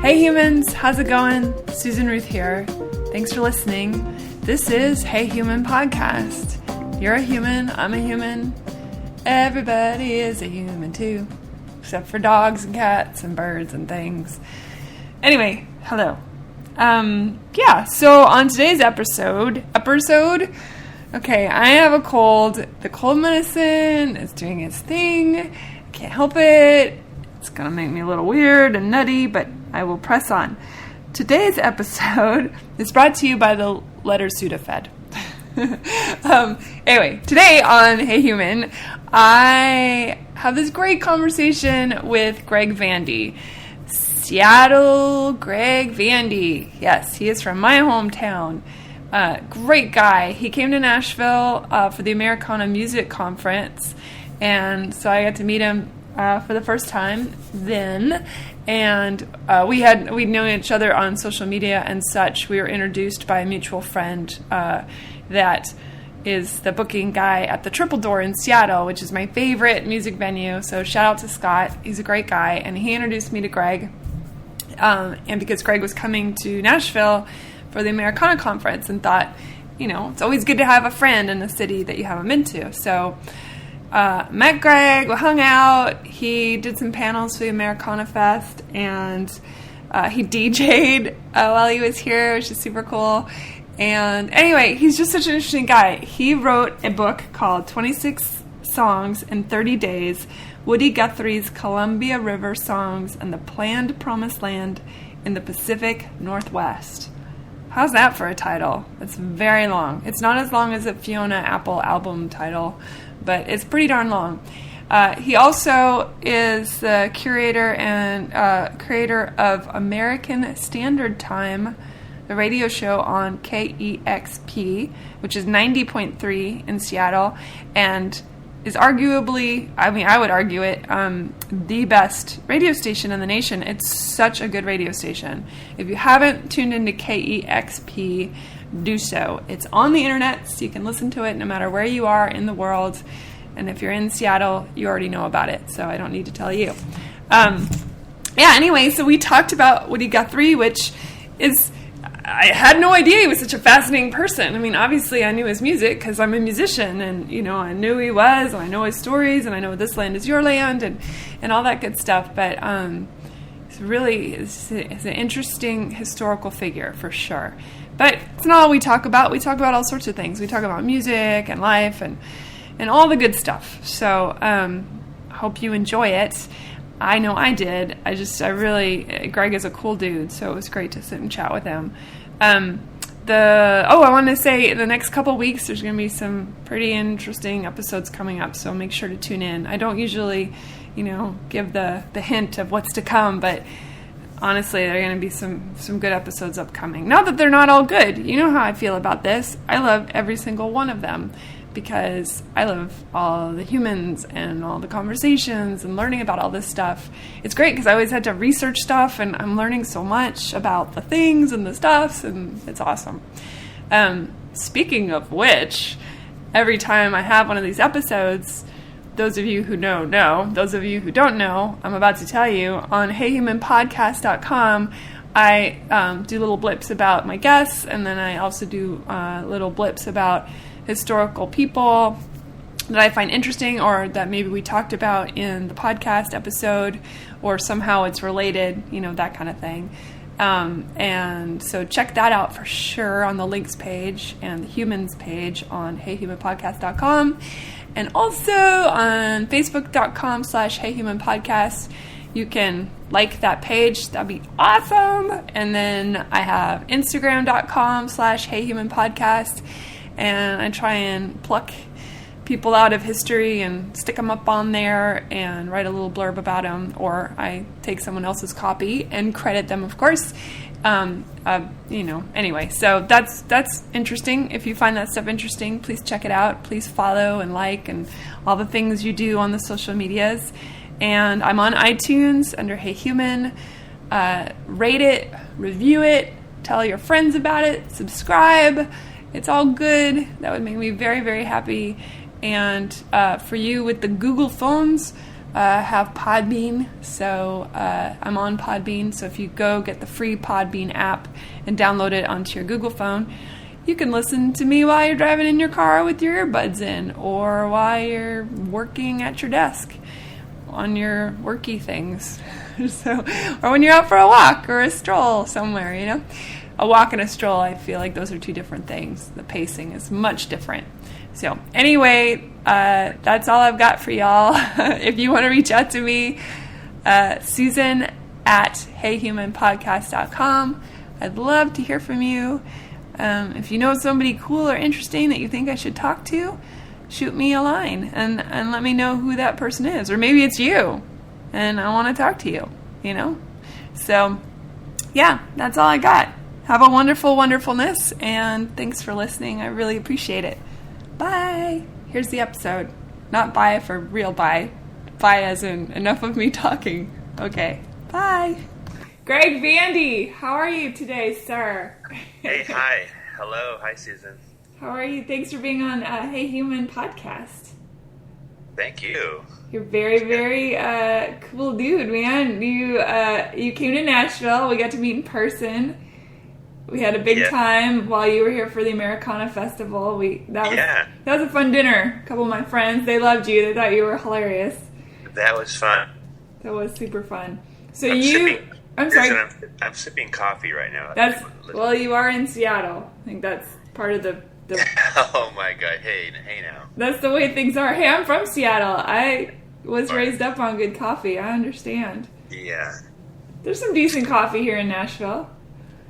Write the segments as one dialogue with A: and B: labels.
A: Hey humans, how's it going? Susan Ruth here. Thanks for listening. This is Hey Human Podcast. You're a human, I'm a human. Everybody is a human too. Except for dogs and cats and birds and things. Anyway, hello. So on today's episode, okay, I have a cold. The cold medicine is doing its thing. I can't help it. It's going to make me a little weird and nutty, but I will press on. Today's episode is brought to you by the letter Sudafed. Anyway, today on Hey Human, I have this great conversation with Greg Vandy. Seattle Greg Vandy. Yes, he is from my hometown. Great guy. He came to Nashville for the Americana Music Conference, and so I got to meet him for the first time then, and we'd known each other on social media and such. We were introduced by a mutual friend that is the booking guy at the Triple Door in Seattle, which is my favorite music venue. So shout out to Scott. He's a great guy, and he introduced me to Greg. And because Greg was coming to Nashville for the Americana conference and thought, it's always good to have a friend in the city that you haven't been to. So met Greg, we hung out, he did some panels for the Americana Fest, and he DJ'd while he was here, which is super cool. And anyway, he's just such an interesting guy. He wrote a book called 26 Songs in 30 Days, Woody Guthrie's Columbia River Songs and the Planned Promised Land in the Pacific Northwest. How's that for a title? It's very long. It's not as long as a Fiona Apple album title, but it's pretty darn long. He also is the curator and creator of American Standard Time, the radio show on KEXP, which is 90.3 in Seattle, and is arguably, I would argue it, the best radio station in the nation. It's such a good radio station. If you haven't tuned into KEXP, do so. It's on the internet, so you can listen to it no matter where you are in the world. And if you're in Seattle, you already know about it, so I don't need to tell you. Anyway, so we talked about Woody Guthrie, which is, I had no idea he was such a fascinating person. I mean, obviously I knew his music because I'm a musician, and, I knew who he was, and I know his stories, and I know This Land Is Your Land, and all that good stuff. But it's an interesting historical figure for sure. But it's not all we talk about. We talk about all sorts of things. We talk about music and life and all the good stuff. So I hope you enjoy it. I know I did. Greg is a cool dude, so it was great to sit and chat with him. I wanted to say in the next couple weeks there's going to be some pretty interesting episodes coming up, so make sure to tune in. I don't usually, give the hint of what's to come, but honestly, there are going to be some good episodes upcoming. Not that they're not all good. You know how I feel about this. I love every single one of them, because I love all the humans and all the conversations and learning about all this stuff. It's great because I always had to research stuff, and I'm learning so much about the things and the stuffs, and it's awesome. Speaking of which, every time I have one of these episodes, those of you who know. Those of you who don't know, I'm about to tell you, on heyhumanpodcast.com, I do little blips about my guests, and then I also do little blips about historical people that I find interesting, or that maybe we talked about in the podcast episode, or somehow it's related, that kind of thing. And so check that out for sure on the links page and the humans page on heyhumanpodcast.com, and also on facebook.com/heyhumanpodcast. You can like that page. That'd be awesome. And then I have instagram.com/heyhumanpodcast. And I try and pluck people out of history and stick them up on there and write a little blurb about them, or I take someone else's copy and credit them, of course. Anyway, so that's interesting. If you find that stuff interesting, please check it out. Please follow and like and all the things you do on the social medias. And I'm on iTunes under Hey Human. Rate it, review it, tell your friends about it, subscribe. It's all good. That would make me very, very happy. And for you with the Google phones, have Podbean, so I'm on Podbean. So if you go get the free Podbean app and download it onto your Google phone, you can listen to me while you're driving in your car with your earbuds in, or while you're working at your desk on your worky things. So, or when you're out for a walk or a stroll somewhere, you know. A walk and a stroll, I feel like those are two different things. The pacing is much different. So anyway, that's all I've got for y'all. If you want to reach out to me, Susan at heyhumanpodcast.com. I'd love to hear from you. If you know somebody cool or interesting that you think I should talk to, shoot me a line and let me know who that person is. Or maybe it's you and I want to talk to you, you know? So, yeah, that's all I got. Have a wonderful wonderfulness, and thanks for listening. I really appreciate it. Bye. Here's the episode. Not bye for real bye. Bye as in enough of me talking. Okay. Bye. Greg Vandy, how are you today, sir?
B: Hey, hi. Hello. Hi, Susan.
A: How are you? Thanks for being on Hey Human podcast.
B: Thank you.
A: You're very, very cool dude, man. You came to Nashville. We got to meet in person. We had a big time while you were here for the Americana Festival. That was a fun dinner. A couple of my friends, they loved you. They thought you were hilarious.
B: That was fun.
A: That was super fun. So
B: I'm sorry. I'm sipping coffee right now.
A: Well, you are in Seattle. I think that's part of the
B: Oh my God! Hey now.
A: That's the way things are. Hey, I'm from Seattle. I was raised up on good coffee. I understand.
B: Yeah.
A: There's some decent coffee here in Nashville.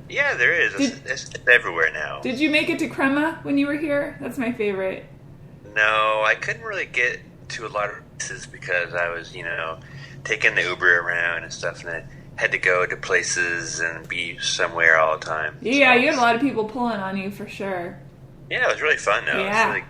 B: Yeah, there is. It's everywhere now.
A: Did you make it to Crema when you were here? That's my favorite.
B: No, I couldn't really get to a lot of places because I was, taking the Uber around and stuff, and I had to go to places and be somewhere all the time.
A: Yeah, you had a lot of people pulling on you for sure.
B: Yeah, it was really fun, though.
A: Yeah.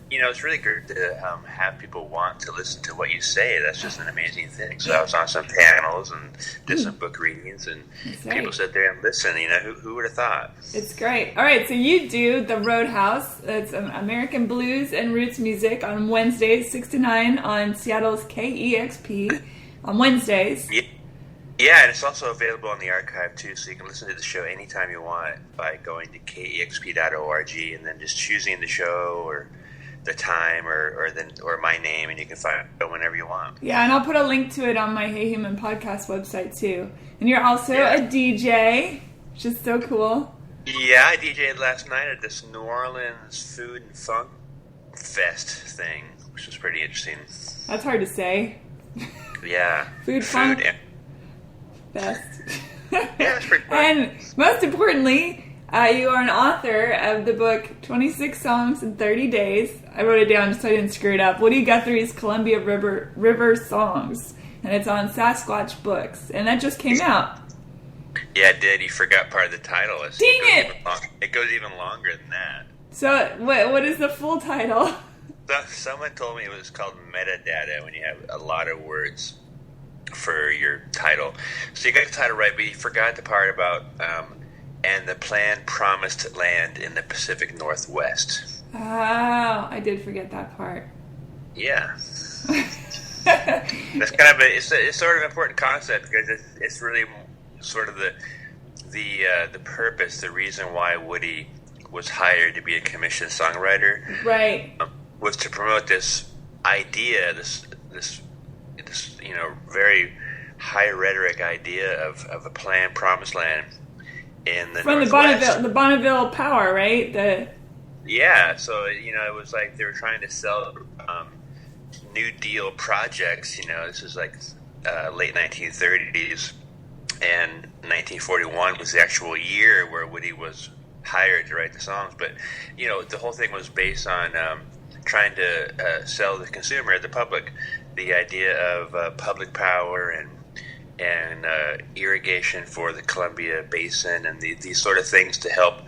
B: It's really great to have people want to listen to what you say. That's just an amazing thing. So I was on some panels and did some book readings, and people sit there and listen. Who would have thought?
A: It's great. All right, so you do the Roadhouse. It's American blues and roots music on Wednesdays, 6 to 9 on Seattle's KEXP on Wednesdays.
B: Yeah, and it's also available on the archive, too, so you can listen to the show anytime you want by going to kexp.org and then just choosing the show or the time or my name, and you can find it whenever you want.
A: Yeah, and I'll put a link to it on my Hey Human podcast website, too. And you're also a DJ, which is so cool.
B: Yeah, I DJed last night at this New Orleans Food and Funk Fest thing, which was pretty interesting.
A: That's hard to say.
B: Yeah.
A: Food Funk Fest.
B: Yeah, that's pretty fun.
A: And most importantly, you are an author of the book 26 Songs in 30 Days. I wrote it down so I didn't screw it up. Woody Guthrie's Columbia River Songs. And it's on Sasquatch Books. And that just came out.
B: Yeah, it did. You forgot part of the title.
A: Dang it!
B: It goes even longer than that.
A: So, what is the full title?
B: Someone told me it was called metadata when you have a lot of words for your title. So you got the title right, but you forgot the part about and the planned promised land in the Pacific Northwest.
A: Oh, I did forget that part.
B: Yeah. That's kind of it's sort of an important concept because it's really sort of the purpose, the reason why Woody was hired to be a commissioned songwriter.
A: Right.
B: Was to promote this idea, this very high rhetoric idea of a planned promised land in the
A: from
B: Northwest.
A: the Bonneville Power, right?
B: So it was like they were trying to sell New Deal projects. This is like late 1930s, and 1941 was the actual year where Woody was hired to write the songs. But the whole thing was based on trying to sell the consumer, the public, the idea of public power and irrigation for the Columbia Basin and these sort of things to help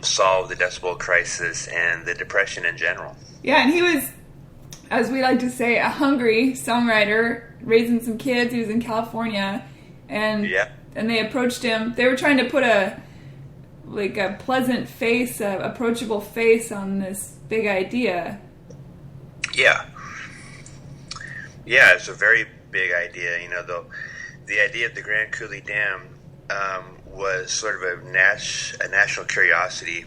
B: solve the Dust Bowl crisis and the Depression in general.
A: Yeah, and he was, as we like to say, a hungry songwriter, raising some kids. He was in California, and they approached him. They were trying to put a pleasant face, a approachable face on this big idea.
B: Yeah. Yeah, it's a very big idea. The idea of the Grand Coulee Dam was sort of a national curiosity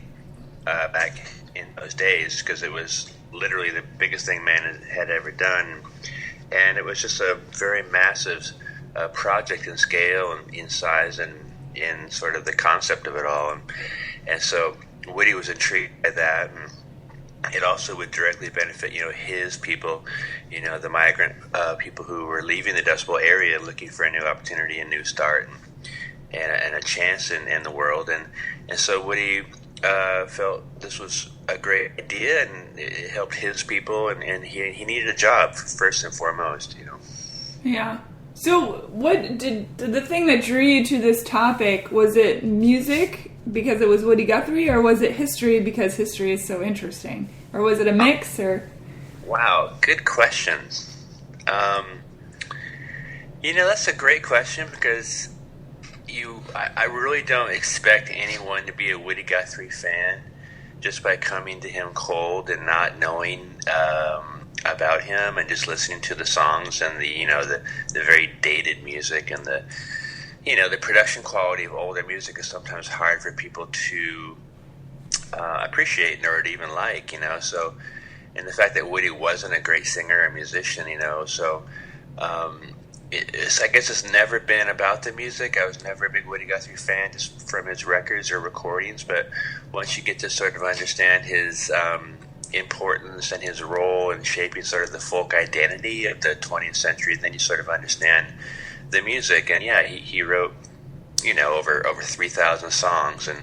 B: back in those days, because it was literally the biggest thing man had ever done, and it was just a very massive project in scale and in size and in sort of the concept of it all, and so Woody was intrigued by that, and it also would directly benefit his people, the migrant people who were leaving the Dust Bowl area looking for a new opportunity, a new start, and a chance in the world, and so Woody felt this was a great idea, and it helped his people, and he needed a job first and foremost.
A: Yeah. So what did the thing that drew you to this topic, was it music because it was Woody Guthrie, or was it history because history is so interesting, or was it a mix? Or
B: wow, good question. That's a great question, because I really don't expect anyone to be a Woody Guthrie fan just by coming to him cold and not knowing about him and just listening to the songs and the very dated music, and the production quality of older music is sometimes hard for people to appreciate or to even like, so, and the fact that Woody wasn't a great singer or musician, so I guess it's never been about the music. I was never a big Woody Guthrie fan just from his records or recordings, but once you get to sort of understand his importance and his role in shaping sort of the folk identity of the 20th century, then you sort of understand the music. And yeah, he wrote over 3,000 songs, and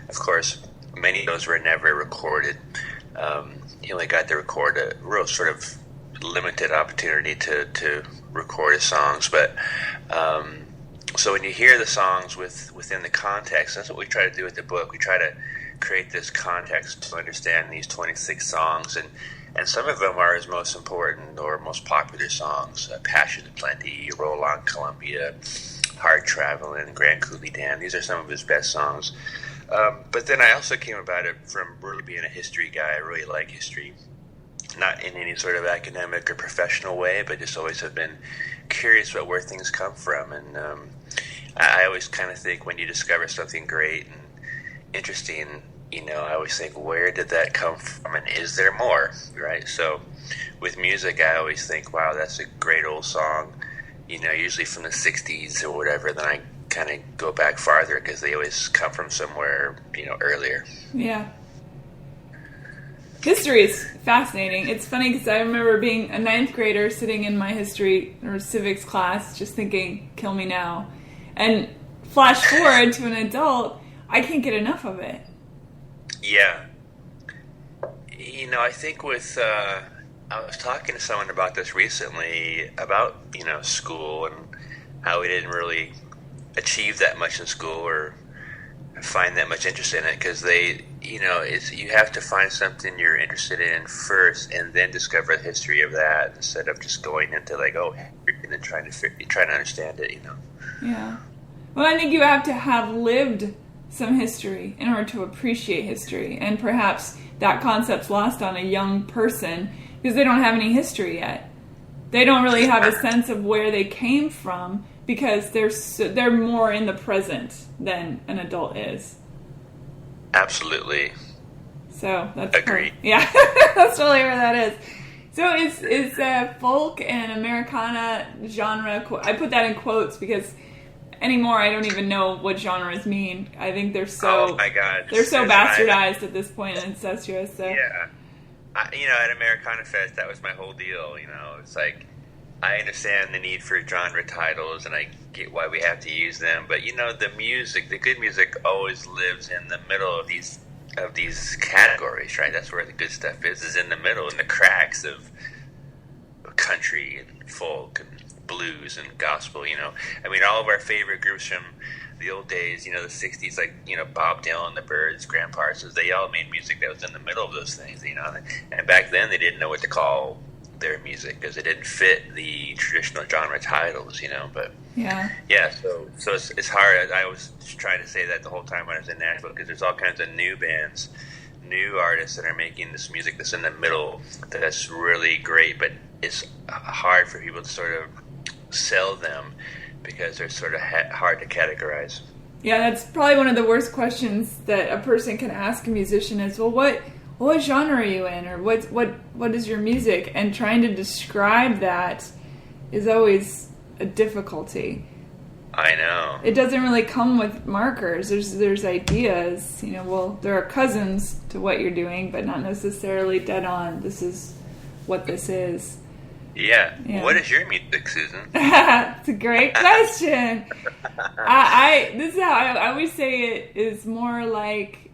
B: of course many of those were never recorded. He only got to record a real sort of limited opportunity to record his songs, but so when you hear the songs within the context, that's what we try to do with the book. We try to create this context to understand these 26 songs, and some of them are his most important or most popular songs: Passion and Plenty, Roll On Columbia, Hard Travelin', Grand Coulee Dam. These are some of his best songs. But then I also came about it from really being a history guy. I really like history, not in any sort of academic or professional way, but just always have been curious about where things come from. And I always kind of think when you discover something great and interesting, I always think, where did that come from, and is there more, right? So with music, I always think, wow, that's a great old song, usually from the 60s or whatever. Then I kind of go back farther, because they always come from somewhere, earlier.
A: Yeah. History is fascinating. It's funny because I remember being a 9th grader sitting in my history or civics class just thinking, kill me now. And flash forward to an adult, I can't get enough of it.
B: Yeah. I think I was talking to someone about this recently, about, school, and how we didn't really achieve that much in school or find that much interest in it, because you have to find something you're interested in first and then discover the history of that, instead of just going into and then trying to understand it.
A: Yeah. Well, I think you have to have lived some history in order to appreciate history, and perhaps that concept's lost on a young person because they don't have any history yet. They don't really have a sense of where they came from, because they're more in the present than an adult is.
B: Absolutely.
A: So that's
B: agreed.
A: Yeah, that's totally where that is. So is folk and Americana genre? I put that in quotes because anymore I don't even know what genres mean. I think they're so.
B: Oh my God!
A: They're so bastardized at this point and incestuous. So.
B: Yeah, at Americana Fest, that was my whole deal. It's like, I understand the need for genre titles, and I get why we have to use them. But the music, the good music, always lives in the middle of these categories, right? That's where the good stuff is in the middle, in the cracks of country and folk and blues and gospel. All of our favorite groups from the old days, the 60s, like Bob Dylan, the Byrds, Graham Parsons, they all made music that was in the middle of those things. And back then they didn't know what to call their music because it didn't fit the traditional genre titles, but so it's hard. I was trying to say that the whole time when I was in Nashville, because there's all kinds of new bands, new artists that are making this music that's in the middle, that's really great, but it's hard for people to sort of sell them because they're sort of hard to categorize.
A: Yeah, that's probably one of the worst questions that a person can ask a musician is, well, what genre are you in, or what is your music? And trying to describe that is always a difficulty.
B: I know.
A: It doesn't really come with markers. There's ideas, well, there are cousins to what you're doing, but not necessarily dead on. This is what this is.
B: Yeah. What is your music, Susan?
A: It's a great question. This is how I always say it is more like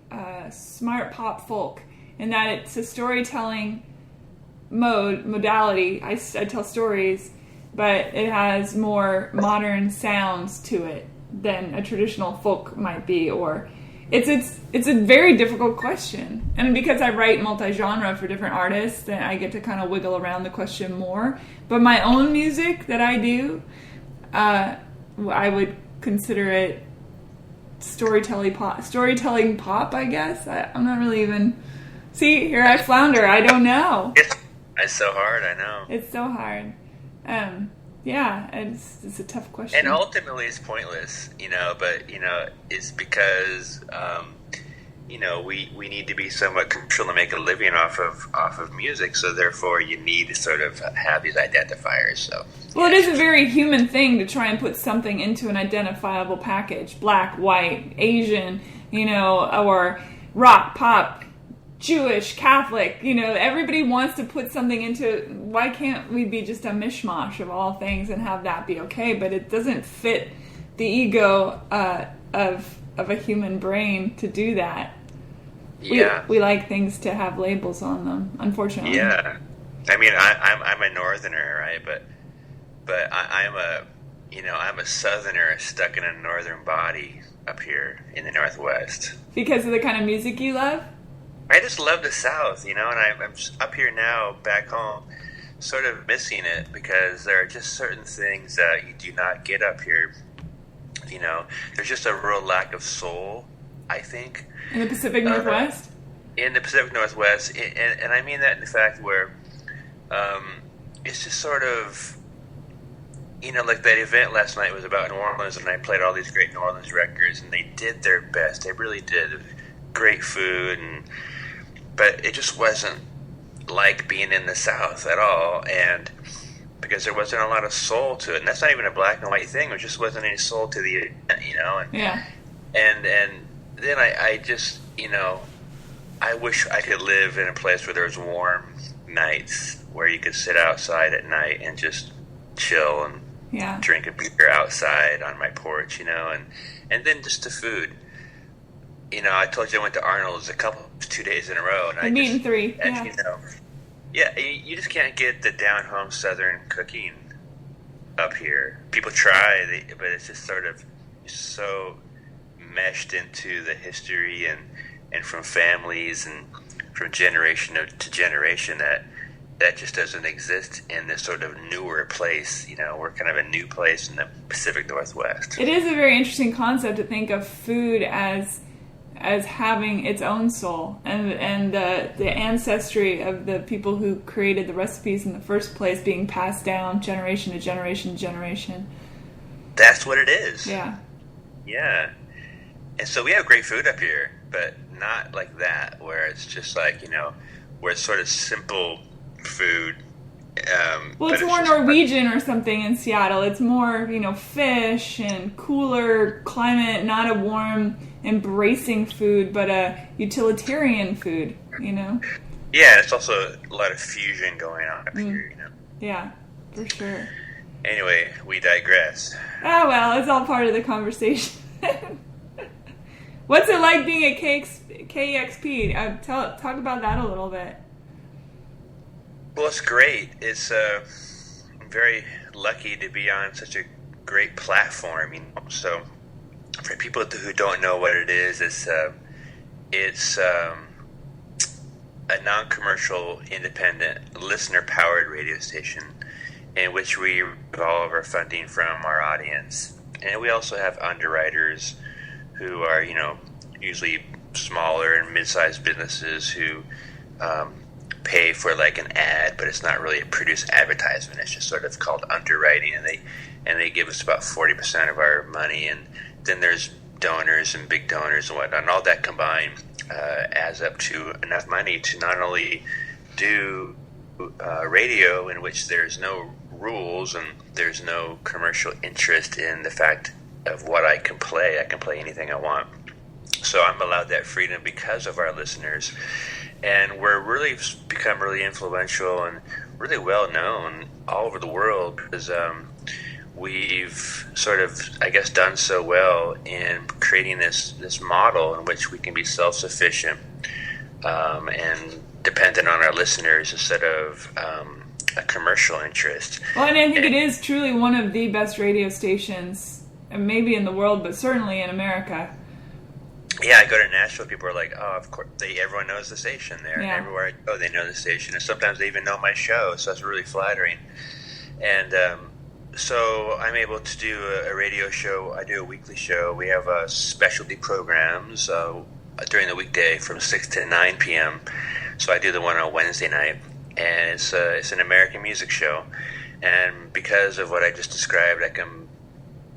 A: smart pop folk, in that it's a storytelling modality. I tell stories, but it has more modern sounds to it than a traditional folk might be, or it's a very difficult question. And because I write multi-genre for different artists, then I get to kind of wiggle around the question more. But my own music that I do, I would consider it storytelling pop, I guess. I'm not really even... See, here I flounder. I don't know.
B: It's so hard, I know.
A: It's so hard. It's a tough question.
B: And ultimately it's pointless, but, it's because, we need to be somewhat commercial to make a living off of music, so therefore you need to sort of have these identifiers, so.
A: Well, it is a very human thing to try and put something into an identifiable package. Black, white, Asian, or rock, pop, Jewish, Catholic, everybody wants to put something into. Why can't we be just a mishmash of all things and have that be okay? But it doesn't fit the ego of a human brain to do that.
B: Yeah,
A: we like things to have labels on them, unfortunately.
B: Yeah, I mean, I'm a northerner, right? But I'm a southerner stuck in a northern body up here in the Northwest.
A: Because of the kind of music you love?
B: I just love the South, and I'm up here now, back home, sort of missing it because there are just certain things that you do not get up here. There's just a real lack of soul, I think.
A: In the Pacific Northwest?
B: In the Pacific Northwest, and I mean that in the fact where it's just sort of, like that event last night was about New Orleans, and I played all these great New Orleans records, and they did their best. They really did. Great food, but it just wasn't like being in the South at all, and because there wasn't a lot of soul to it, and that's not even a black and white thing. There just wasn't any soul to the event, And,
A: yeah.
B: And then I just, I wish I could live in a place where there's warm nights where you could sit outside at night and just chill and drink a beer outside on my porch, and then just the food. I told you I went to Arnold's 2 days in a row, and
A: I'm eating 3.
B: Yeah. You just can't get the down-home Southern cooking up here. People try, but it's just sort of so meshed into the history and from families and from generation to generation that just doesn't exist in this sort of newer place. We're kind of a new place in the Pacific Northwest.
A: It is a very interesting concept to think of food as having its own soul, and the ancestry of the people who created the recipes in the first place being passed down generation to generation to generation. That's
B: what it is.
A: Yeah.
B: Yeah. And so we have great food up here, but not like that, where it's just like, where it's sort of simple food.
A: Well, it's more Norwegian or something in Seattle. It's more, fish and cooler climate, not a warm, embracing food, but a utilitarian food, Yeah,
B: it's also a lot of fusion going on up here,
A: Yeah, for sure.
B: Anyway, we digress.
A: Oh, well, it's all part of the conversation. What's it like being at KEXP? Talk about that a little bit.
B: Well, it's great. I'm very lucky to be on such a great platform, So, for people who don't know what it is, it's a non-commercial, independent, listener-powered radio station in which we get all of our funding from our audience, and we also have underwriters who are, usually smaller and mid-sized businesses who pay for like an ad, but it's not really a produced advertisement. It's just sort of called underwriting, and they give us about 40% of our money, and then there's donors and big donors and whatnot, and all that combined adds up to enough money to not only do radio in which there's no rules and there's no commercial interest in the fact of what I can play. I can play anything I want. So I'm allowed that freedom because of our listeners. And we're really become really influential and really well known all over the world because we've sort of, I guess, done so well in creating this model in which we can be self-sufficient and dependent on our listeners instead of a commercial interest.
A: Well, and I think it is truly one of the best radio stations, maybe in the world, but certainly in America.
B: Yeah, I go to Nashville, people are like, oh, of course, everyone knows the station there.
A: Yeah.
B: And everywhere I go, they know the station. And sometimes they even know my show, so that's really flattering. And so I'm able to do a radio show. I do a weekly show. We have specialty programs during the weekday from 6 to 9 p.m. So I do the one on Wednesday night. And it's an American music show. And because of what I just described, I can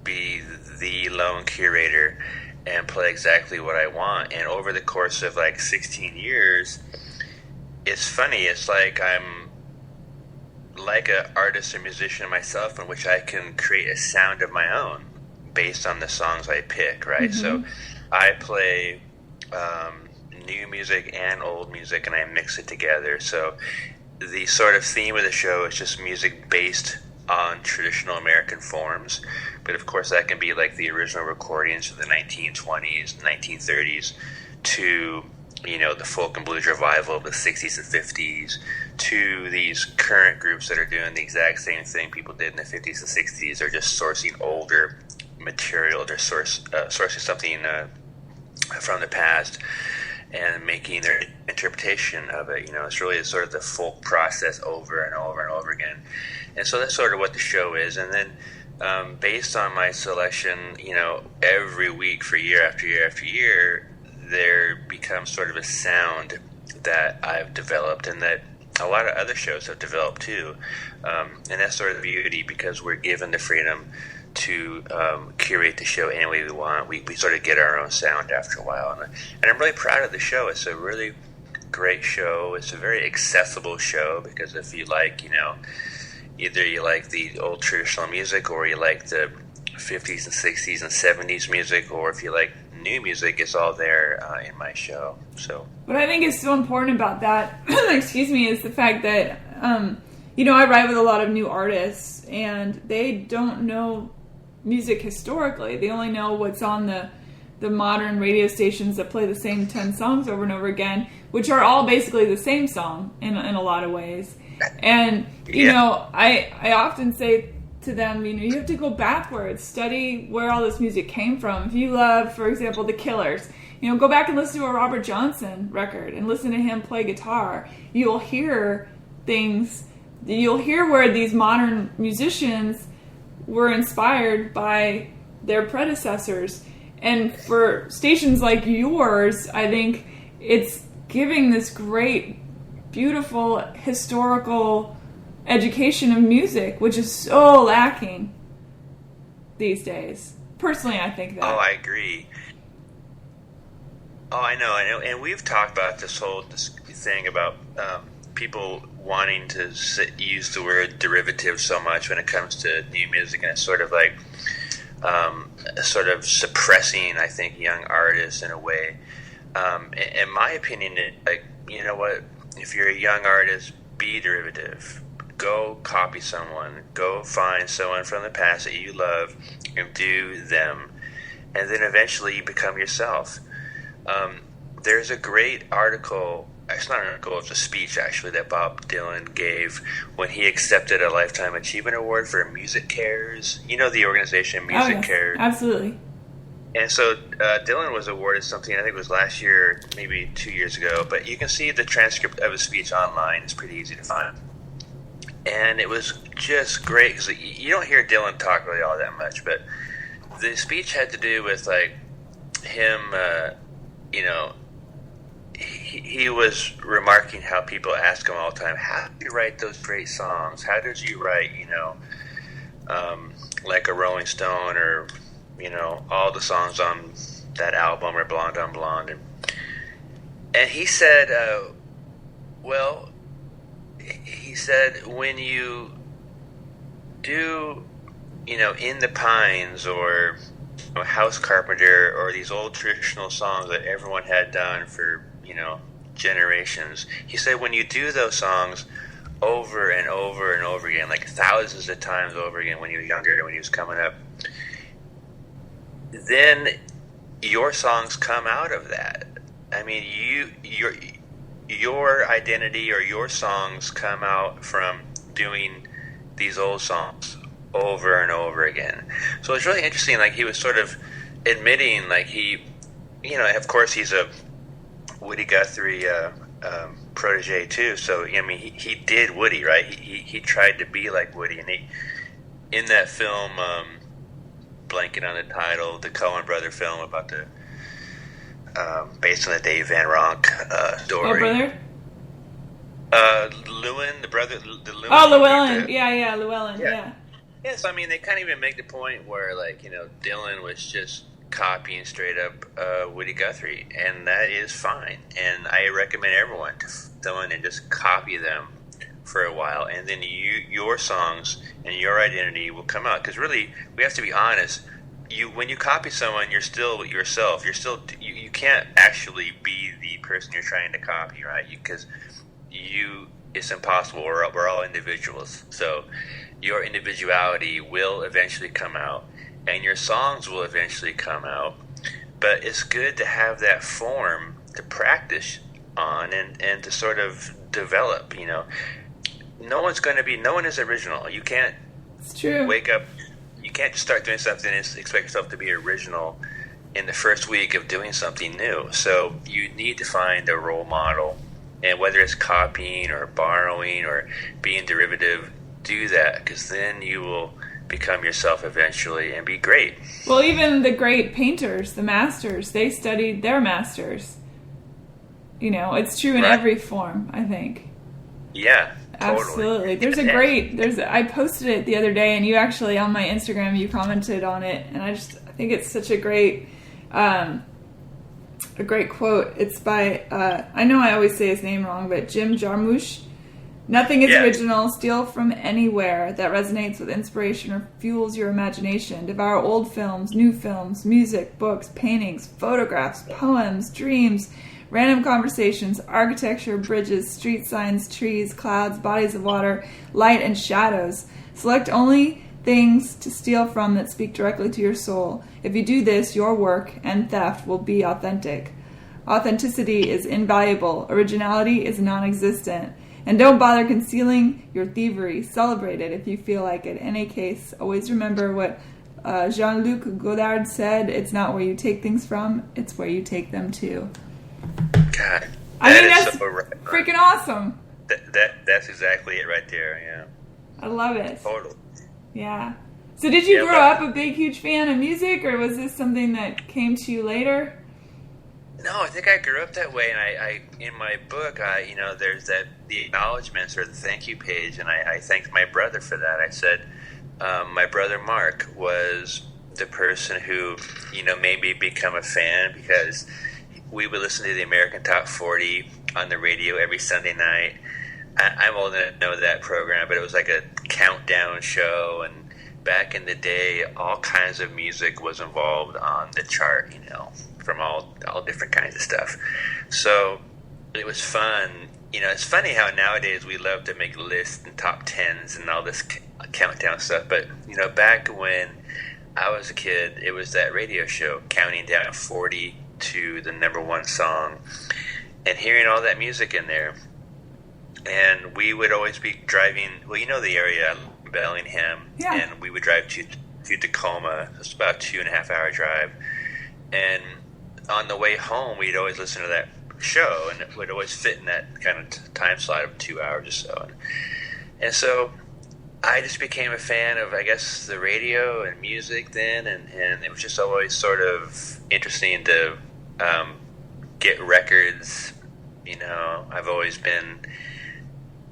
B: be the lone curator and play exactly what I want. And over the course of like 16 years, it's funny. It's like I'm like an artist or musician myself, in which I can create a sound of my own based on the songs I pick, right? Mm-hmm. So I play new music and old music, and I mix it together. So the sort of theme of the show is just music based on traditional American forms, but of course that can be like the original recordings of the 1920s, 1930s, to the folk and blues revival of the 60s and 50s, to these current groups that are doing the exact same thing people did in the 50s and 60s. They're just sourcing older material, they're sourcing something from the past and making their interpretation of it. It's really sort of the folk process over and over and over again. And so that's sort of what the show is. And then based on my selection, every week for year after year after year, there becomes sort of a sound that I've developed and that a lot of other shows have developed too. And that's sort of the beauty, because we're given the freedom to curate the show any way we want. We sort of get our own sound after a while. And I'm really proud of the show. It's a really great show. It's a very accessible show, because if you like, either you like the old traditional music, or you like the 50s and 60s and 70s music, or if you like new music, it's all there in my show. So
A: what I think is so important about that, excuse me, is the fact that I write with a lot of new artists, and they don't know music historically. They only know what's on the modern radio stations that play the same 10 songs over and over again, which are all basically the same song in a lot of ways. And I often say to them, you have to go backwards, study where all this music came from. If you love, for example, the Killers, go back and listen to a Robert Johnson record and listen to him play guitar. You'll hear things. You'll hear where these modern musicians were inspired by their predecessors. And for stations like yours, I think it's giving this great, beautiful, historical education of music, which is so lacking these days. Personally, I think that.
B: Oh, I agree. Oh, I know. And we've talked about this thing about people wanting to use the word derivative so much when it comes to new music, and it's sort of like sort of suppressing, I think, young artists in a way. In my opinion, you know what? If you're a young artist, be derivative. Go copy someone. Go find someone from the past that you love and do them. And then eventually you become yourself. There's a great article, it's not an article, it's a speech actually, that Bob Dylan gave when he accepted a Lifetime Achievement Award for Music Cares. You know the organization Music Cares?
A: Absolutely.
B: And so Dylan was awarded something, I think it was last year, maybe 2 years ago, but you can see the transcript of his speech online. It's pretty easy to find. And it was just great, because you don't hear Dylan talk really all that much, but the speech had to do with like him, he was remarking how people ask him all the time, how do you write those great songs? How did you write, like a Rolling Stone, or, all the songs on that album, or Blonde on Blonde? And he said, when you do, In the Pines, or House Carpenter, or these old traditional songs that everyone had done for, generations, he said, when you do those songs over and over and over again, like thousands of times over again when you were younger, when he was coming up, then your songs come out of that. I mean, your identity, or your songs come out from doing these old songs over and over again. So it's really interesting. Like, he was sort of admitting, like, he, of course, he's a Woody Guthrie protege too. So I mean, he did Woody, right? He tried to be like Woody, and he, in that film, blanking on the title, the Coen brother film about the based on the Dave Van Ronk story.
A: Oh, brother.
B: Llewyn, the brother, the Llewyn.
A: Oh, Llewellyn. Yeah, Llewellyn. Yeah.
B: Yeah, so I mean, they kind of even make the point where, like, Dylan was just copying straight up Woody Guthrie, and that is fine. And I recommend everyone to go in and just copy them for a while, and then your songs and your identity will come out. Because really, we have to be honest. When you copy someone, you're still yourself. You can't actually be the person you're trying to copy, right? Because it's impossible. We're all individuals, so your individuality will eventually come out, and your songs will eventually come out. But it's good to have that form to practice on, and to sort of develop. No one is original. You can't
A: It's true.
B: wake up. You can't just start doing something and expect yourself to be original in the first week of doing something new. So you need to find a role model, and whether it's copying or borrowing or being derivative, do that, because then you will become yourself eventually and be great.
A: Well, even the great painters, the masters, they studied their masters. It's true in every form, I think.
B: Yeah, totally.
A: Absolutely. I posted it the other day, and you actually, on my Instagram, you commented on it, and I think it's such a great quote. It's by, I know I always say his name wrong, but Jim Jarmusch. Nothing is original. Steal from anywhere that resonates with inspiration or fuels your imagination. Devour old films, new films, music, books, paintings, photographs, poems, dreams, random conversations, architecture, bridges, street signs, trees, clouds, bodies of water, light, and shadows. Select only things to steal from that speak directly to your soul. If you do this, your work and theft will be authentic. Authenticity is invaluable. Originality is non-existent. And don't bother concealing your thievery. Celebrate it if you feel like it. In any case, always remember what Jean-Luc Godard said. It's not where you take things from, it's where you take them to.
B: God,
A: that's
B: so right.
A: Freaking awesome.
B: That's exactly it right there, yeah.
A: I love it.
B: Totally.
A: Yeah. So did you grow up a big, huge fan of music, or was this something that came to you later?
B: No, I think I grew up that way, and I in my book, there's the acknowledgments, or the thank you page, and I thanked my brother for that. I said, my brother Mark was the person who, made me become a fan, because we would listen to the American Top 40 on the radio every Sunday night. I'm old enough to know that program, but it was like a countdown show, and back in the day, all kinds of music was involved on the chart, from all different kinds of stuff. So it was fun. It's funny how nowadays we love to make lists and top tens and all this countdown stuff. But, back when I was a kid, it was that radio show counting down 40 to the number one song, and hearing all that music in there. And we would always be driving, the area, Bellingham,
A: yeah.
B: And we would drive to Tacoma. It's about a 2.5 hour drive. And on the way home, we'd always listen to that show, and it would always fit in that kind of time slot of 2 hours or so. And so I just became a fan of, I guess, the radio and music then, and it was just always sort of interesting to get records I've always been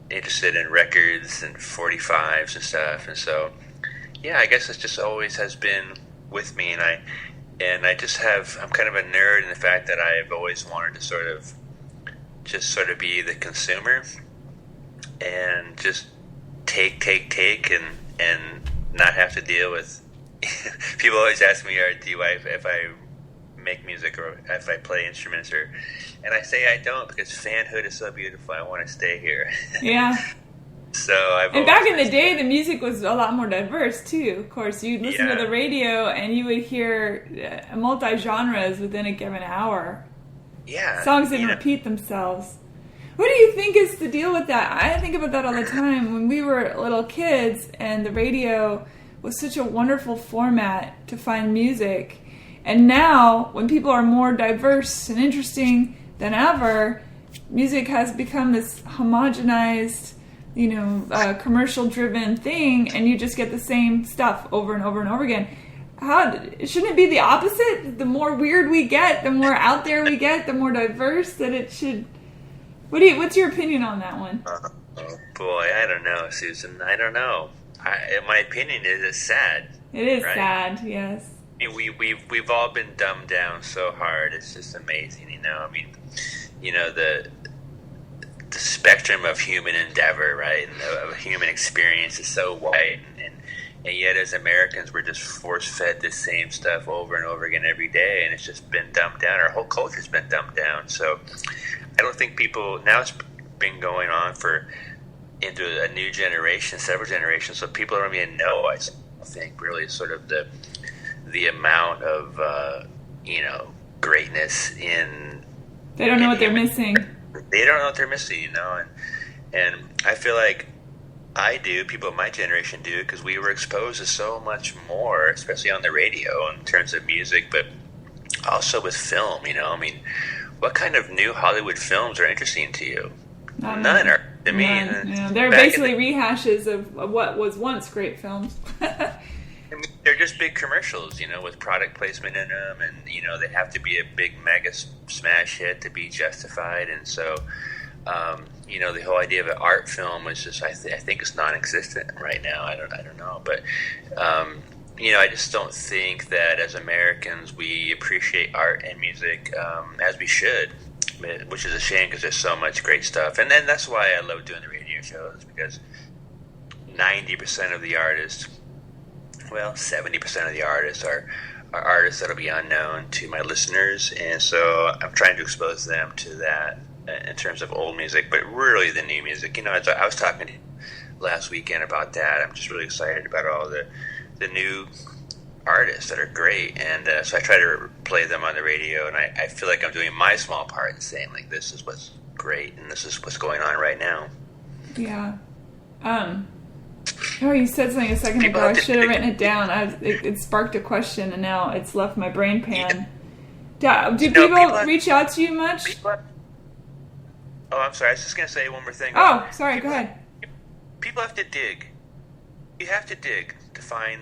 B: interested in records and 45s and stuff, and so yeah, I guess it just always has been with me, and I'm kind of a nerd in the fact that I've always wanted to sort of be the consumer and just take and not have to deal with people always ask me, if I make music or if I play instruments, and I say I don't, because fanhood is so beautiful. I want to stay here.
A: Yeah.
B: So
A: and back in the day, the music was a lot more diverse too. Of course, you'd listen to the radio and you would hear multi-genres within a given hour.
B: Yeah.
A: Songs didn't repeat themselves. What do you think is the deal with that? I think about that all the time. When we were little kids and the radio was such a wonderful format to find music. And now, when people are more diverse and interesting than ever, music has become this homogenized, commercial-driven thing, and you just get the same stuff over and over and over again. Shouldn't it be the opposite? The more weird we get, the more out there we get, the more diverse that it should... What's your opinion on that one?
B: Oh boy, I don't know, Susan. I don't know. My opinion is it's sad.
A: It is
B: right?
A: sad, yes.
B: I mean, we've all been dumbed down so hard. It's just amazing, the spectrum of human endeavor, right, and of human experience is so wide, and yet as Americans we're just force-fed the same stuff over and over again every day, and it's just been dumbed down. Our whole culture's been dumbed down. So I don't think now it's been going on into a new generation, several generations, so people don't even know, I think, really sort of the amount of greatness in...
A: They don't know what they're missing.
B: They don't know what they're missing, and I feel like people of my generation do, because we were exposed to so much more, especially on the radio in terms of music, but also with film. What kind of new Hollywood films are interesting to you? None are to me.
A: They're basically rehashes of what was once great films.
B: They're just big commercials, with product placement in them, and they have to be a big mega smash hit to be justified. And so, the whole idea of an art film is just, I think it's non-existent right now. I don't know, but I just don't think that as Americans we appreciate art and music as we should, which is a shame because there's so much great stuff. And then that's why I love doing the radio shows, because 90% of the artists, 70% of the artists are artists that'll be unknown to my listeners, and so I'm trying to expose them to that in terms of old music, but really the new music. I was talking to you last weekend about that. I'm just really excited about all the new artists that are great, and so I try to play them on the radio, and I feel like I'm doing my small part in saying, like, this is what's great, and this is what's going on right now.
A: Yeah. You said something a second ago. I should have written it down. It sparked a question, and now it's left my brain pan. Do people reach out to you much?
B: Oh, I'm sorry. I was just going to say one more thing.
A: Oh, sorry. Go ahead.
B: People have to dig. You have to dig to find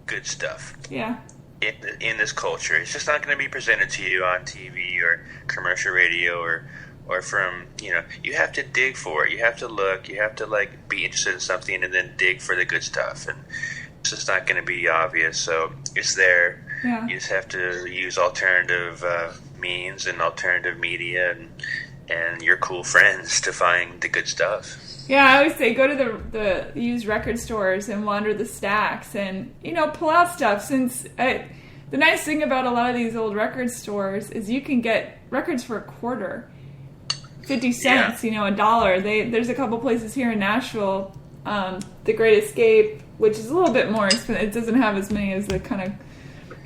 B: good stuff.
A: Yeah.
B: In this culture, it's just not going to be presented to you on TV or commercial radio or from, you have to dig for it. You have to look. You have to, be interested in something and then dig for the good stuff. And it's just not going to be obvious. So it's there.
A: Yeah.
B: You just have to use alternative means and alternative media and your cool friends to find the good stuff.
A: Yeah, I always say go to the used record stores and wander the stacks and, pull out stuff. Since the nice thing about a lot of these old record stores is you can get records for a quarter. 50 cents, $1. There's a couple places here in Nashville, The Great Escape, which is a little bit more expensive. It doesn't have as many as the kind of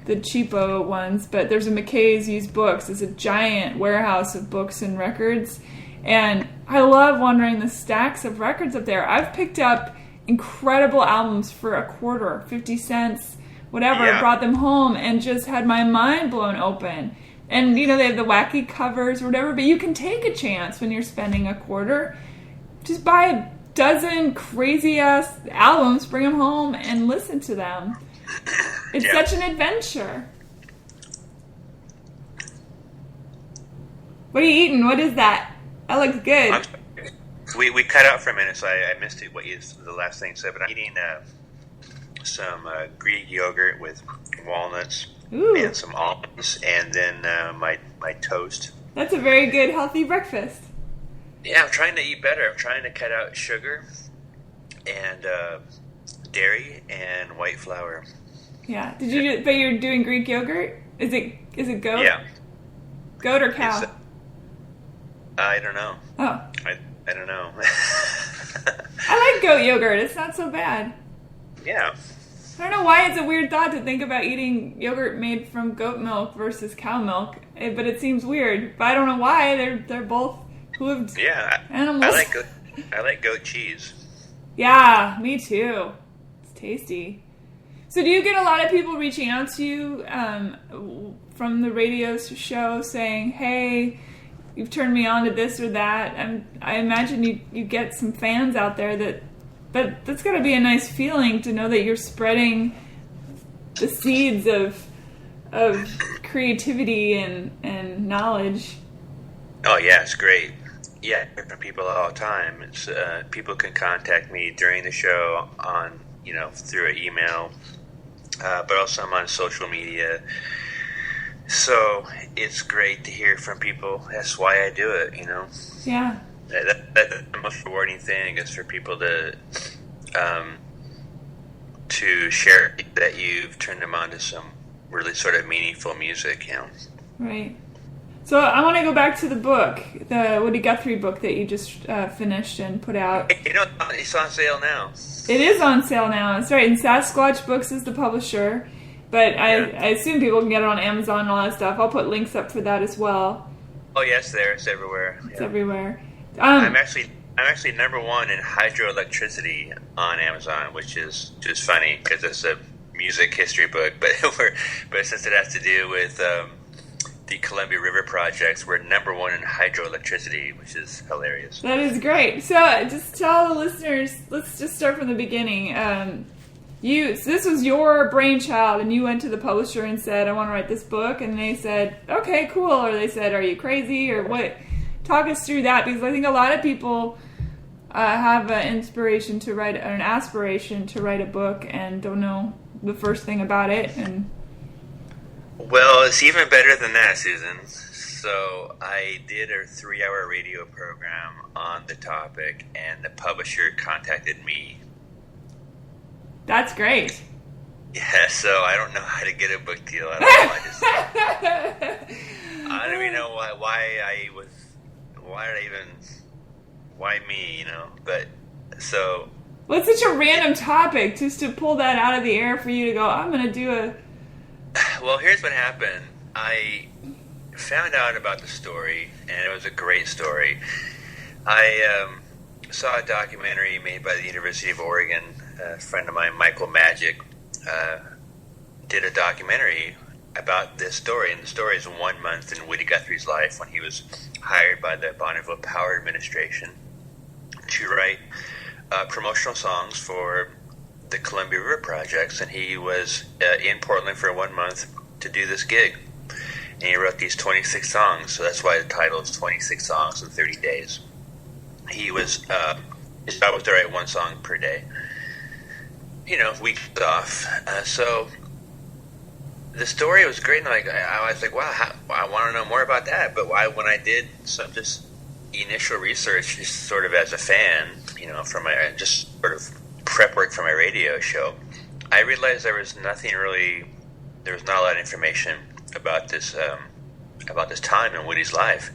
A: the cheapo ones, but there's a McKay's Used Books. It's a giant warehouse of books and records, and I love wandering the stacks of records up there. I've picked up incredible albums for a quarter, 50 cents, whatever.
B: Yeah.
A: I brought them home and just had my mind blown open. And, they have the wacky covers or whatever, but you can take a chance when you're spending a quarter. Just buy a dozen crazy-ass albums, bring them home, and listen to them. It's such an adventure. What are you eating? What is that? That looks good.
B: We cut out for a minute, so I missed it. The last thing you said? But I'm eating some Greek yogurt with walnuts and some almonds, and then my toast.
A: That's a very good, healthy breakfast.
B: Yeah, I'm trying to eat better. I'm trying to cut out sugar and dairy and white flour.
A: Yeah. But you're doing Greek yogurt? Is it goat?
B: Yeah.
A: Goat or cow?
B: I don't know.
A: Oh.
B: I don't know.
A: I like goat yogurt. It's not so bad.
B: Yeah.
A: I don't know why it's a weird thought to think about eating yogurt made from goat milk versus cow milk, but it seems weird. But I don't know why. They're both hooved animals.
B: I like goat cheese.
A: Yeah, me too. It's tasty. So do you get a lot of people reaching out to you from the radio show saying, hey, you've turned me on to this or that? I imagine you get some fans out there that's got to be a nice feeling to know that you're spreading the seeds of creativity and knowledge.
B: Oh, yeah, it's great. Yeah, for people all the time. It's people can contact me during the show on, through an email, but also I'm on social media. So it's great to hear from people. That's why I do it,
A: Yeah.
B: That's the most rewarding thing is for people to share that you've turned them on to some really sort of meaningful music,
A: Right. So I want to go back to the book, the Woody Guthrie book that you just finished and put out.
B: It's on sale now.
A: It is on sale now. That's right. And Sasquatch Books is the publisher. But I assume people can get it on Amazon and all that stuff. I'll put links up for that as well.
B: Oh, yes, it's everywhere.
A: It's everywhere.
B: I'm actually number one in hydroelectricity on Amazon, which is just funny because it's a music history book. But since it has to do with the Columbia River projects, we're number one in hydroelectricity, which is hilarious.
A: That is great. So just tell the listeners, let's just start from the beginning. So this was your brainchild, and you went to the publisher and said, I want to write this book, and they said, okay, cool, or they said, are you crazy, or what? Talk us through that, because I think a lot of people have an inspiration to write, or an aspiration to write a book, and don't know the first thing about it. And
B: well, it's even better than that, Susan. So I did a 3-hour radio program on the topic, and the publisher contacted me.
A: That's great.
B: Yeah, so I don't know how to get a book deal. I don't know. I don't even know why me, But so.
A: Well, it's such a random topic just to pull that out of the air for you to go, I'm going to do a.
B: Well, here's what happened. I found out about the story, and it was a great story. I saw a documentary made by the University of Oregon. A friend of mine, Michael Magic, did a documentary about this story, and the story is 1 month in Woody Guthrie's life when he was hired by the Bonneville Power Administration to write promotional songs for the Columbia River projects, and he was in Portland for 1 month to do this gig, and he wrote these 26 songs, so that's why the title is 26 Songs in 30 Days. He was, his job was to write one song per day. Weeks off. So the story was great, and I was like, wow, I want to know more about that. But when I did some just initial research, just sort of as a fan, from my just sort of prep work for my radio show, I realized there was not a lot of information about this time in Woody's life.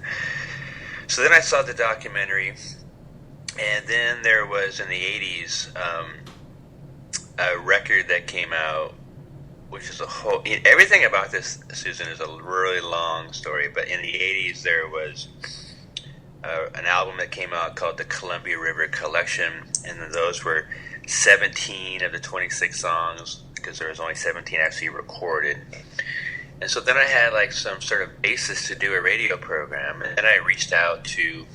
B: So then I saw the documentary, and then there was in the 80s. A record that came out, which is everything about this, Susan, is a really long story, but in the 80s there was an album that came out called the Columbia River Collection, and those were 17 of the 26 songs, because there was only 17 actually recorded. And so then I had some sort of basis to do a radio program, and then I reached out to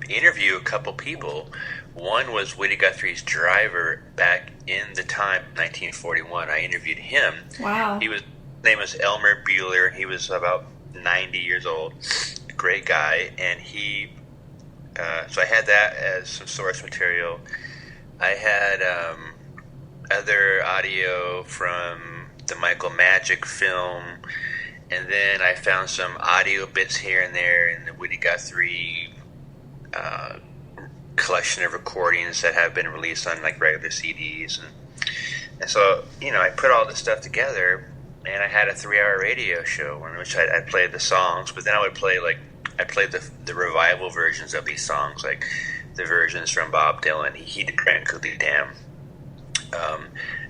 B: interview a couple people. One was Woody Guthrie's driver back in the time, 1941. I interviewed His
A: Wow.
B: name was Elmer Bueller. He was about 90 years old. great guy, and he. So I had that as some source material. I had other audio from the Michael Magic film, and then I found some audio bits here and there in the Woody Guthrie collection of recordings that have been released on like regular CDs, and so I put all this stuff together, and I had a 3-hour radio show in which I played the songs, but then I would play I played the revival versions of these songs, like the versions from Bob Dylan. He did Grand Coulee Dam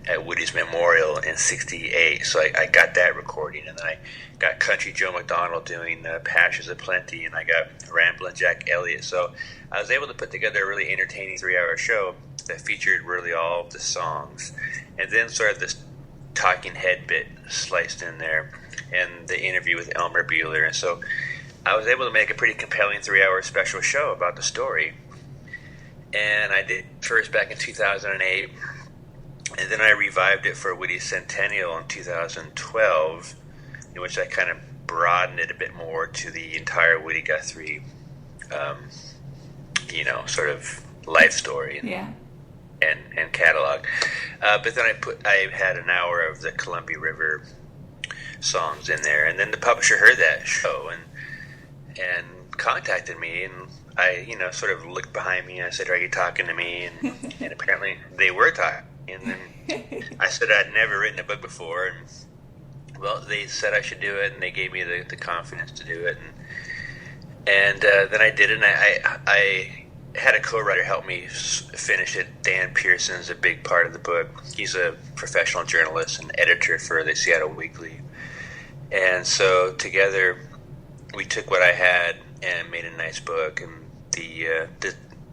B: at Woody's Memorial in '68, so I got that recording, and then I got Country Joe McDonald doing Patches of Plenty, and I got Ramblin' Jack Elliott. So I was able to put together a really entertaining 3-hour show that featured really all of the songs, and then sort of this talking head bit sliced in there, and the interview with Elmer Bueller, and so I was able to make a pretty compelling 3-hour special show about the story. And I did first back in 2008, and then I revived it for Woody's Centennial in 2012, in which I kind of broadened it a bit more to the entire Woody Guthrie, sort of life story and catalog. But then I had an hour of the Columbia River songs in there, and then the publisher heard that show and contacted me, and I, sort of looked behind me and I said, "Are you talking to me?" And apparently they were talking. And then I said I'd never written a book before, and well, they said I should do it, and they gave me the confidence to do it, and then I did it. And I had a co-writer help me finish it. Dan Pearson's a big part of the book. He's a professional journalist and editor for the Seattle Weekly, and so together we took what I had and made a nice book, and the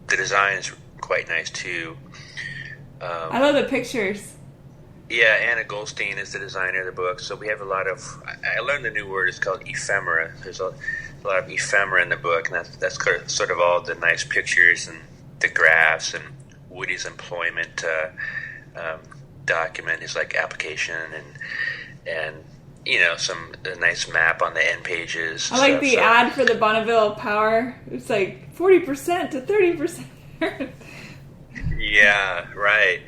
B: design is quite nice too.
A: I love the pictures.
B: Yeah, Anna Goldstein is the designer of the book, so we have a lot of. I learned a new word. It's called ephemera. There's a lot of ephemera in the book, and that's sort of all the nice pictures and the graphs and Woody's employment document, his like application and a nice map on the end pages.
A: I like the ad for the Bonneville Power. It's like 40% to 30%.
B: Yeah, right.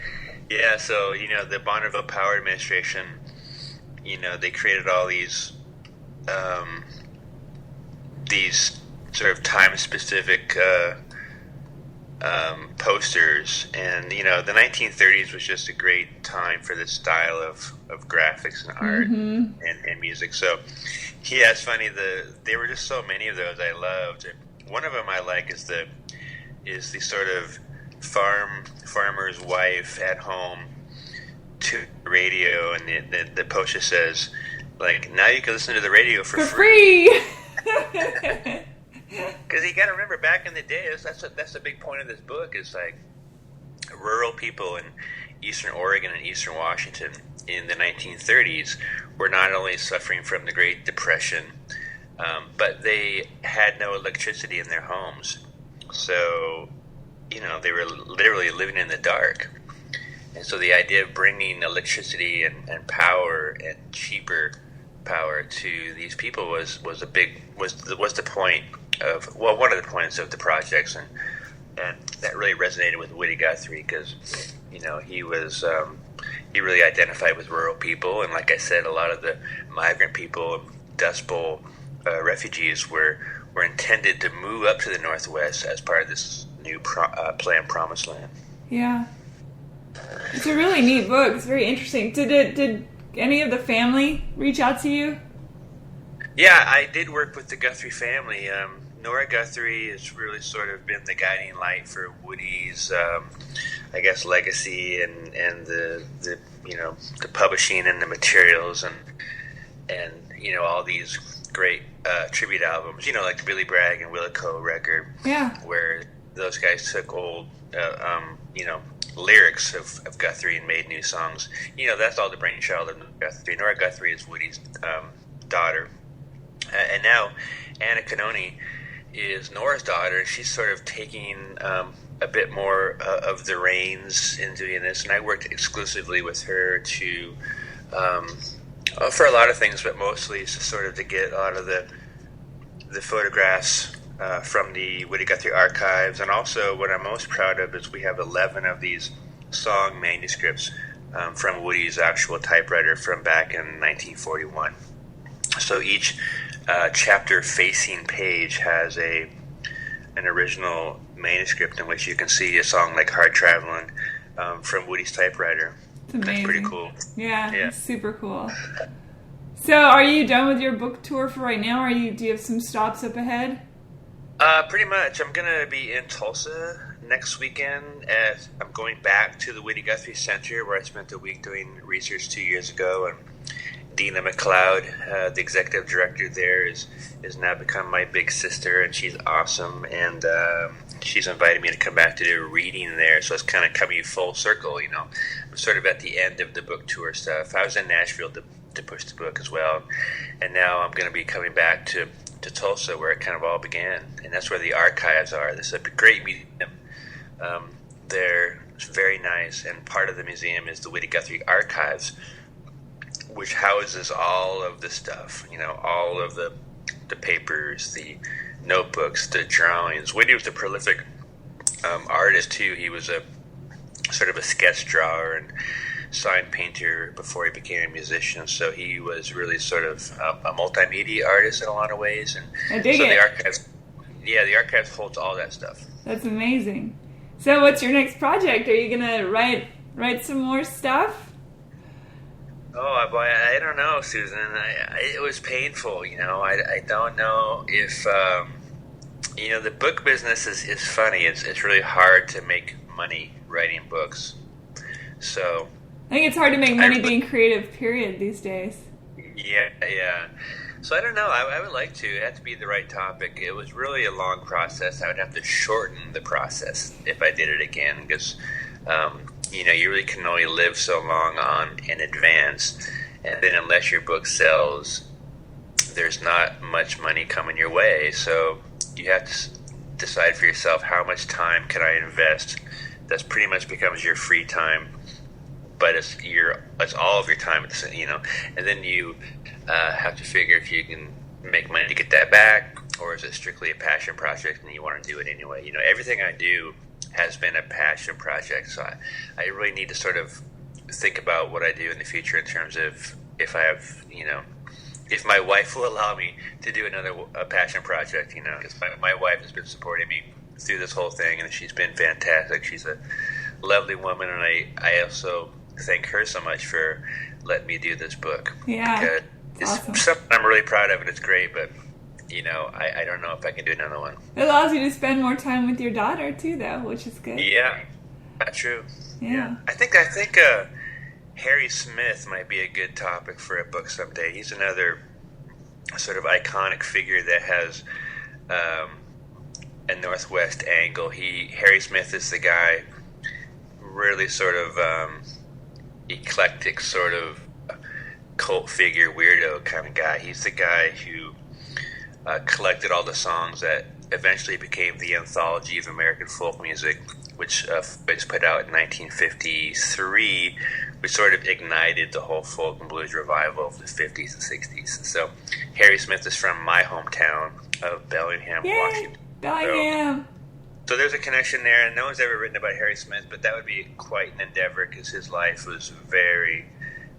B: Yeah, so, the Bonneville Power Administration, they created all these sort of time-specific posters, and, the 1930s was just a great time for this style of graphics and art and music. So, yeah, it's funny, there were just so many of those I loved. One of them I like is the sort of farmer's wife at home to the radio, and the poster says, like, now you can listen to the radio for free. Because you got to remember, back in the day, that's a big point of this book, is like rural people in eastern Oregon and eastern Washington in the 1930s were not only suffering from the Great Depression, but they had no electricity in their homes. So, they were literally living in the dark. And so the idea of bringing electricity and power and cheaper power to these people was the point of, well, one of the points of the projects, and that really resonated with Woody Guthrie, because he really identified with rural people, and like I said, a lot of the migrant people, Dust Bowl refugees, were intended to move up to the Northwest as part of this new planned Promised Land. Yeah,
A: it's a really neat book. It's very interesting. Did any of the family reach out to you?
B: Yeah, I did work with the Guthrie family. Nora Guthrie has really sort of been the guiding light for Woody's, I guess, legacy and the publishing and the materials and all these great tribute albums, like the Billy Bragg and Wilco record, where those guys took old, lyrics of Guthrie and made new songs. That's all the brainchild of Guthrie. Nora Guthrie is Woody's daughter. And now Anna Canoni is Nora's daughter. She's sort of taking a bit more of the reins in doing this, and I worked exclusively with her to for a lot of things, but mostly sort of to get a lot of the the photographs from the Woody Guthrie archives, and also what I'm most proud of is we have 11 of these song manuscripts from Woody's actual typewriter from back in 1941. So each chapter facing page has an original manuscript in which you can see a song like Hard Traveling from Woody's typewriter. That's pretty cool.
A: Yeah, it's super cool. So are you done with your book tour for right now? Do you have some stops up ahead?
B: Pretty much. I'm going to be in Tulsa next weekend. I'm going back to the Woody Guthrie Center where I spent a week doing research 2 years ago, and Dina McLeod, the executive director there, is now become my big sister, and she's awesome, and she's invited me to come back to do a reading there, so it's kind of coming full circle, you know. I'm sort of at the end of the book tour stuff. I was in Nashville to push the book as well, and now I'm going to be coming back to Tulsa where it kind of all began, and that's where the archives are. This is a great museum. They're very nice, and part of the museum is the Woody Guthrie Archives, which houses all of the stuff, you know, all of the papers, the notebooks, the drawings. Woody was a prolific artist too. He was a sort of a sketch drawer and sign painter before he became a musician, so he was really sort of a multimedia artist in a lot of ways. And
A: I dig it.
B: The archives holds all that stuff.
A: That's amazing. So what's your next project? Are you gonna write some more stuff?
B: Oh boy, I don't know, Susan. It was painful, you know. I don't know if you know, the book business is funny. It's really hard to make money writing books. So
A: I think it's hard to make money being creative, period, these days.
B: Yeah. So I don't know. I would like to. It had to be the right topic. It was really a long process. I would have to shorten the process if I did it again, because you know, you really can only live so long in advance, and then unless your book sells, there's not much money coming your way. So you have to decide for yourself, how much time can I invest? That's pretty much becomes your free time, but it's all of your time, you know. And then you have to figure if you can make money to get that back, or is it strictly a passion project and you want to do it anyway. You know, everything I do has been a passion project, so I really need to sort of think about what I do in the future in terms of if I have, you know, if my wife will allow me to do a passion project, you know, because my wife has been supporting me through this whole thing, and she's been fantastic. She's a lovely woman, and I also thank her so much for letting me do this book.
A: Yeah,
B: because it's
A: awesome.
B: Something I'm really proud of, and it's great, but you know, I don't know if I can do another one.
A: It allows you to spend more time with your daughter too, though, which is good.
B: Yeah, that's true.
A: Yeah.
B: I think Harry Smith might be a good topic for a book someday. He's another sort of iconic figure that has a Northwest angle. Harry Smith is the guy, really sort of eclectic, sort of cult figure, weirdo kind of guy. He's the guy who collected all the songs that eventually became the Anthology of American Folk Music, which was put out in 1953, which sort of ignited the whole folk and blues revival of the 50s and 60s. So Harry Smith is from my hometown of Bellingham, Washington.
A: Bellingham!
B: So there's a connection there, and no one's ever written about Harry Smith, but that would be quite an endeavor because his life was very,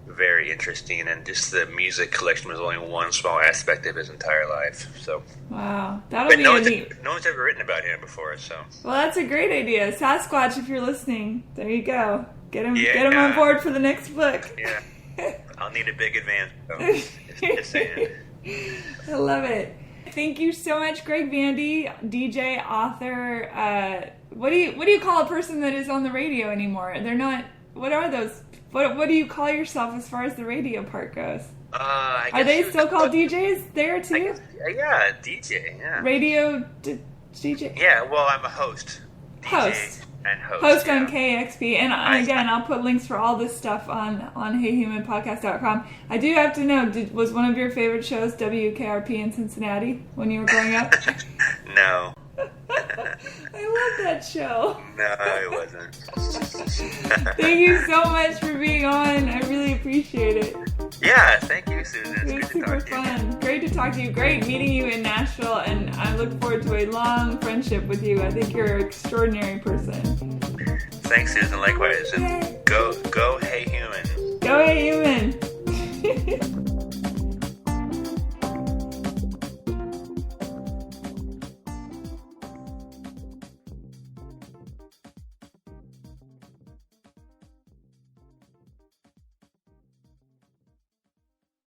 B: very interesting, and just the music collection was only one small aspect of his entire life. So
A: wow, no
B: one's ever written about him before. So
A: well, that's a great idea, Sasquatch. If you're listening, there you go. Get him on board for the next book.
B: Yeah, I'll need a big advance. So just saying.
A: I love it. Thank you so much, Greg Vandy, DJ, author. What do you call a person that is on the radio anymore? They're not. What are those? What do you call yourself as far as the radio part goes? Are they still called DJs there too?
B: Yeah, DJ. Yeah.
A: Radio DJ.
B: Yeah. Well, I'm a host.
A: Host.
B: And host.
A: Host on KXP. And again, I'll put links for all this stuff on HeyHumanPodcast.com. I do have to know, was one of your favorite shows WKRP in Cincinnati when you were growing up?
B: No.
A: I love that show.
B: No, it wasn't.
A: Thank you so much for being on. I really appreciate it.
B: Yeah, thank you, Susan. It's
A: It was
B: good to
A: super
B: talk to you.
A: fun. Great to talk to you. Great meeting you in Nashville, and I look forward to a long friendship with you. I think you're an extraordinary person.
B: Thanks, Susan. Likewise. And
A: Yay.
B: go, Hey Human.
A: Go, Hey Human!